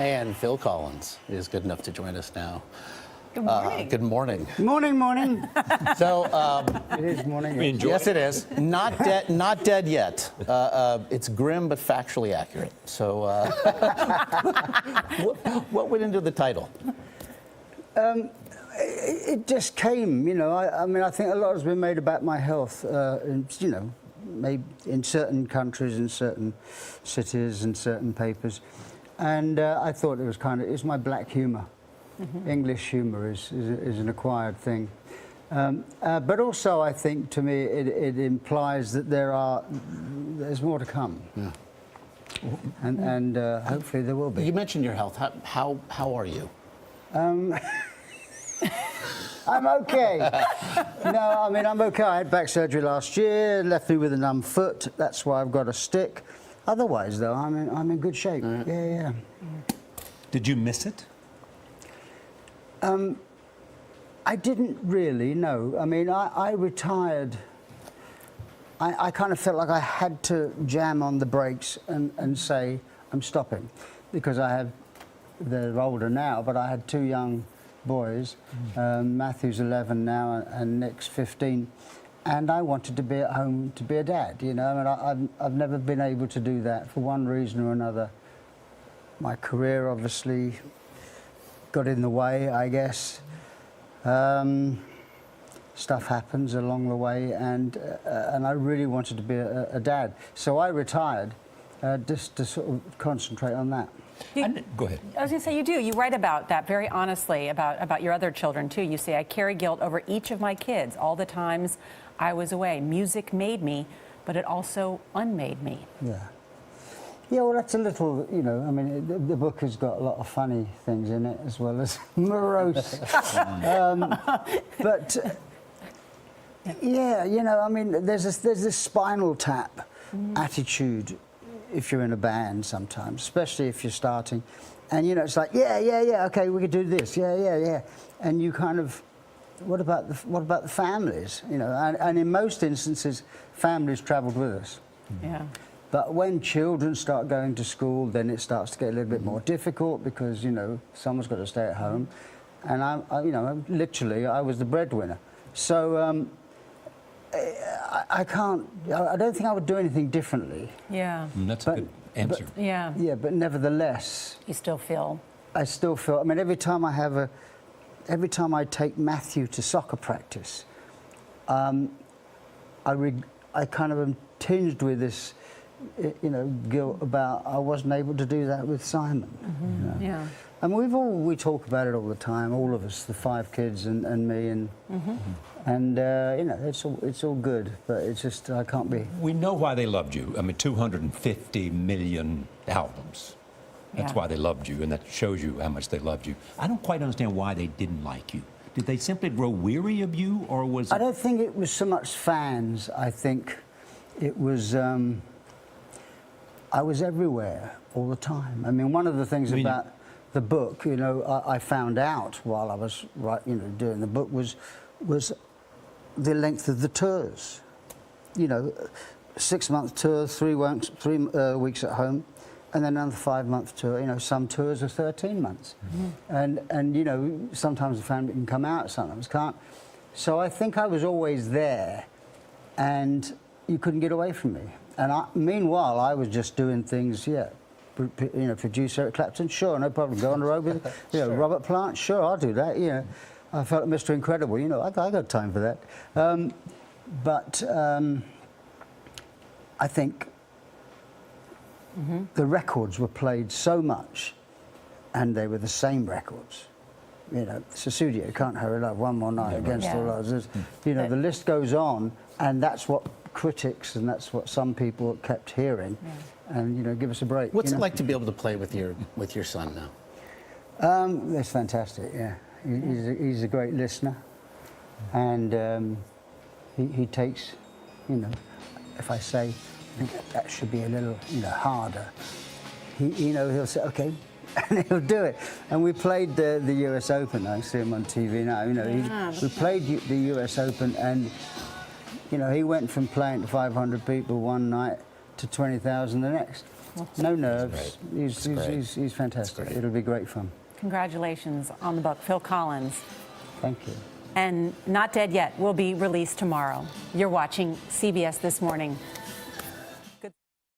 And Phil Collins is good enough to join us now. Good morning. Good morning. Morning, morning. So It is morning. yes, it is. Not dead. Not dead yet. It's grim but factually accurate. So what went into the title? It just came, you know. I mean, I think a lot has been made about my health, you know, maybe in certain countries, in certain cities, in certain papers. And I thought it was it's my black humour. Mm-hmm. English humour is an acquired thing. But also, I think, to me, it implies that there's more to come. Yeah. And hopefully there will be. You mentioned your health. How are you? I'm okay. No, I mean, I'm okay. I had back surgery last year, left me with a numb foot. That's why I've got a stick. Otherwise, though, I'm in good shape. Mm. Yeah. Did you miss it? I didn't really, no. I mean, I retired. I kind of felt like I had to jam on the brakes and say, I'm stopping. Because they're older now, but I had two young boys. Matthew's 11 now and Nick's 15. And I wanted to be at home to be a dad, you know. I mean, I've never been able to do that for one reason or another. My career obviously got in the way, I guess. Stuff happens along the way, and I really wanted to be a dad. So I retired just to sort of concentrate on that. Go ahead. I was going to say, you do. You write about that very honestly, about your other children, too. You say, I carry guilt over each of my kids, all the times I was away. Music made me, but it also unmade me. Yeah. Yeah, well, that's a little, you know, I mean, the book has got a lot of funny things in it, as well as morose. But, yeah, you know, I mean, there's this Spinal Tap attitude if you're in a band sometimes, especially if you're starting. And, you know, it's like, yeah, okay, we could do this, yeah. And you kind of, what about the families, you know? And in most instances, families travelled with us. Yeah. But when children start going to school, then it starts to get a little bit more difficult because, you know, someone's got to stay at home. And I was the breadwinner. So I don't think I would do anything differently. Yeah. That's a good answer. Yeah. Yeah, but nevertheless, You still feel. I still feel, I mean, every time I take Matthew to soccer practice, I kind of am tinged with this, you know, guilt about I wasn't able to do that with Simon. Mm-hmm. You know? Yeah. And we talk about it all the time, all of us, the 5 kids and me, and you know, it's all good, but it's just I can't be. We know why they loved you. I mean, 250 million albums. That's why they loved you, and that shows you how much they loved you. I don't quite understand why they didn't like you. Did they simply grow weary of you, or was it... I don't think it was so much fans. I think it was I was everywhere all the time. I mean, one of the things about the book, you know, I found out while I was doing the book was the length of the tours. You know, 6-month tours, 3 weeks at home, and then another 5-month tour. You know, some tours are 13 months, and you know, sometimes the family can come out, sometimes can't. So I think I was always there, and you couldn't get away from me. And meanwhile, I was just doing things, you know, produce Eric Clapton, sure, no problem. Go on the road with, you know, Robert Plant, sure, I'll do that. You know, I felt Mr. Incredible, you know, I got time for that. But I think the records were played so much, and they were the same records. You know, Sussudio, Can't Hurry Love, One More Night, Against All Odds. You know, the list goes on, and that's what critics and that's what some people kept hearing. And, you know, give us a break. What's it like to be able to play with your son now? It's fantastic, yeah. He's a great listener, and he takes, you know, if I say, I think that should be a little, you know, harder. He'll say, okay, and he'll do it. And we played the US Open. I see him on TV now. You know, we played the US Open, and you know, he went from playing to 500 people one night to 20,000 the next. No nerves. He's great. fantastic. great. It'll be great fun. Congratulations on the book, Phil Collins. Thank you. And Not Dead Yet will be released tomorrow. You're watching CBS This Morning.